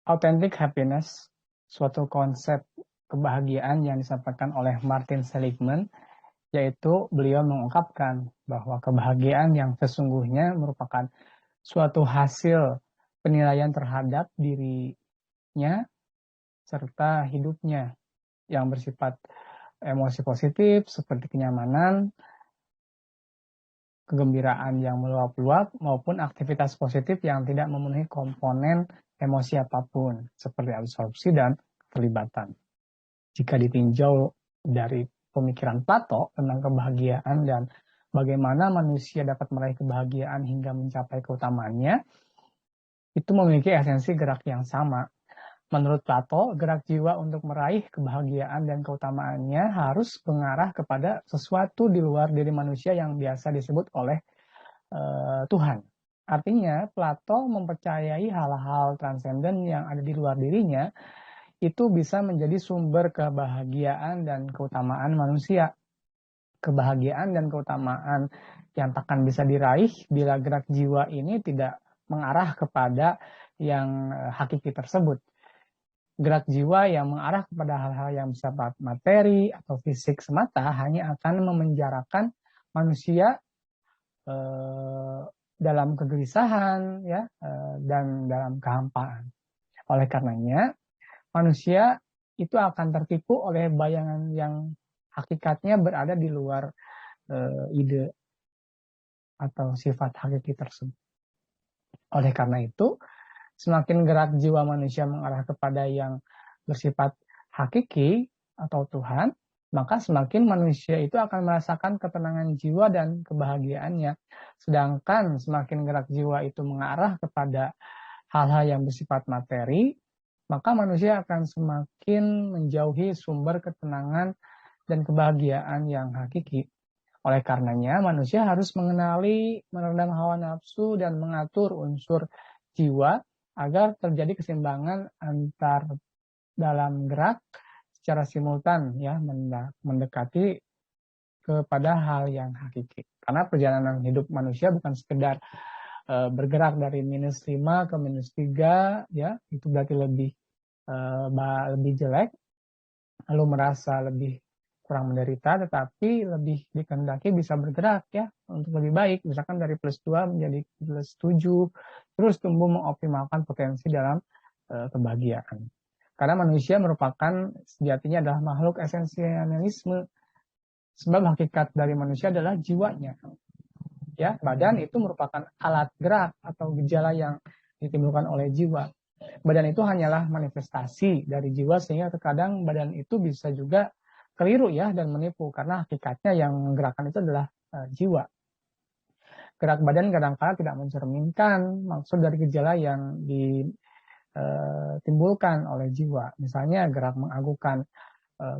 Authentic happiness, suatu konsep kebahagiaan yang disampaikan oleh Martin Seligman, yaitu beliau mengungkapkan bahwa kebahagiaan yang sesungguhnya merupakan suatu hasil penilaian terhadap dirinya serta hidupnya yang bersifat emosi positif seperti kenyamanan, kegembiraan yang meluap-luap, maupun aktivitas positif yang tidak memenuhi komponen emosi apapun, seperti absorpsi dan keterlibatan. Jika ditinjau dari pemikiran Plato tentang kebahagiaan dan bagaimana manusia dapat meraih kebahagiaan hingga mencapai keutamaannya, itu memiliki esensi gerak yang sama. Menurut Plato, gerak jiwa untuk meraih kebahagiaan dan keutamaannya harus mengarah kepada sesuatu di luar diri manusia yang biasa disebut oleh Tuhan. Artinya, Plato mempercayai hal-hal transenden yang ada di luar dirinya itu bisa menjadi sumber kebahagiaan dan keutamaan manusia. Kebahagiaan dan keutamaan yang takkan bisa diraih bila gerak jiwa ini tidak mengarah kepada yang hakiki tersebut. Gerak jiwa yang mengarah kepada hal-hal yang bersifat materi atau fisik semata hanya akan memenjarakan manusia dalam kegelisahan ya dan dalam kehampaan. Oleh karenanya, manusia itu akan tertipu oleh bayangan yang hakikatnya berada di luar ide atau sifat hakiki tersebut. Oleh karena itu, semakin gerak jiwa manusia mengarah kepada yang bersifat hakiki atau Tuhan, maka semakin manusia itu akan merasakan ketenangan jiwa dan kebahagiaannya. Sedangkan semakin gerak jiwa itu mengarah kepada hal-hal yang bersifat materi, maka manusia akan semakin menjauhi sumber ketenangan dan kebahagiaan yang hakiki. Oleh karenanya, manusia harus mengenali, meredam hawa nafsu, dan mengatur unsur jiwa agar terjadi keseimbangan antar dalam gerak secara simultan ya mendekati kepada hal yang hakiki. Karena perjalanan hidup manusia bukan sekedar bergerak dari -5 ke -3 ya, itu berarti lebih jelek, lalu merasa lebih kurang menderita, tetapi lebih dikehendaki bisa bergerak ya untuk lebih baik, misalkan dari +2 menjadi +7, terus tumbuh mengoptimalkan potensi dalam kebahagiaan. Karena manusia merupakan sejatinya adalah makhluk esensialisme, sebab hakikat dari manusia adalah jiwanya. Ya, badan itu merupakan alat gerak atau gejala yang ditimbulkan oleh jiwa. Badan itu hanyalah manifestasi dari jiwa, sehingga terkadang badan itu bisa juga keliru ya dan menipu, karena hakikatnya yang menggerakkan itu adalah jiwa. Gerak badan kadang-kala tidak mencerminkan maksud dari gejala yang ditimbulkan oleh jiwa. Misalnya gerak menganggukkan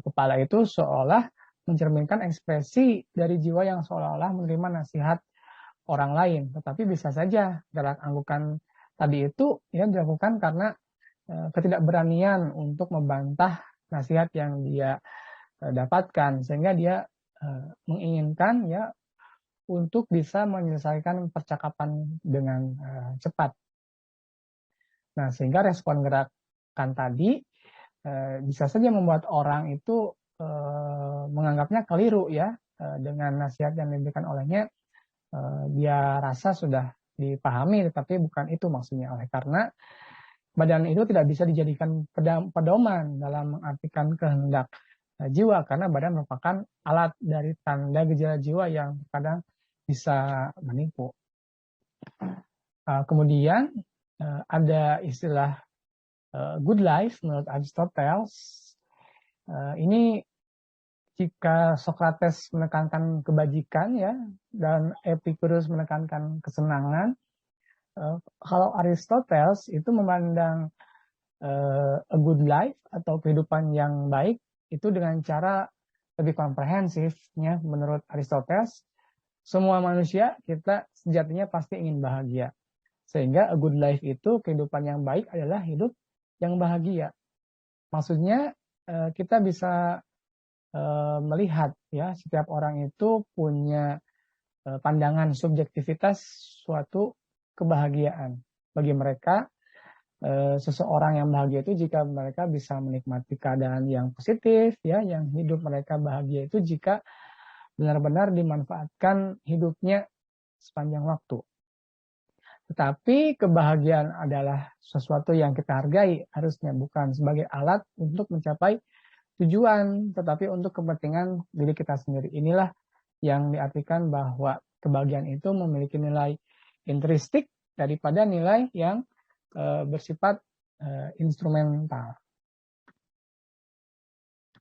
kepala itu seolah mencerminkan ekspresi dari jiwa yang seolah-olah menerima nasihat orang lain, tetapi bisa saja gerak anggukan tadi itu ya dilakukan karena ketidakberanian untuk membantah nasihat yang dia dapatkan, sehingga dia menginginkan ya untuk bisa menyelesaikan percakapan dengan cepat. Nah, sehingga respon gerakan tadi bisa saja membuat orang itu menganggapnya keliru ya dengan nasihat yang diberikan olehnya. Dia rasa sudah dipahami, tetapi bukan itu maksudnya. Oleh karena badan itu tidak bisa dijadikan pedoman dalam mengartikan kehendak jiwa, karena badan merupakan alat dari tanda gejala jiwa yang kadang bisa menipu. Kemudian ada istilah good life menurut Aristoteles. Ini jika Socrates menekankan kebajikan ya dan Epicurus menekankan kesenangan, kalau Aristoteles itu memandang a good life atau kehidupan yang baik itu dengan cara lebih komprehensif ya. Menurut Aristoteles, semua manusia kita sejatinya pasti ingin bahagia, sehingga a good life itu kehidupan yang baik adalah hidup yang bahagia. Maksudnya kita bisa melihat ya setiap orang itu punya pandangan subjektivitas suatu kebahagiaan. Bagi mereka seseorang yang bahagia itu jika mereka bisa menikmati keadaan yang positif, ya, yang hidup mereka bahagia itu jika benar-benar dimanfaatkan hidupnya sepanjang waktu. Tetapi kebahagiaan adalah sesuatu yang kita hargai, harusnya bukan sebagai alat untuk mencapai tujuan, tetapi untuk kepentingan diri kita sendiri. Inilah yang diartikan bahwa kebahagiaan itu memiliki nilai intrinsik daripada nilai yang bersifat instrumental.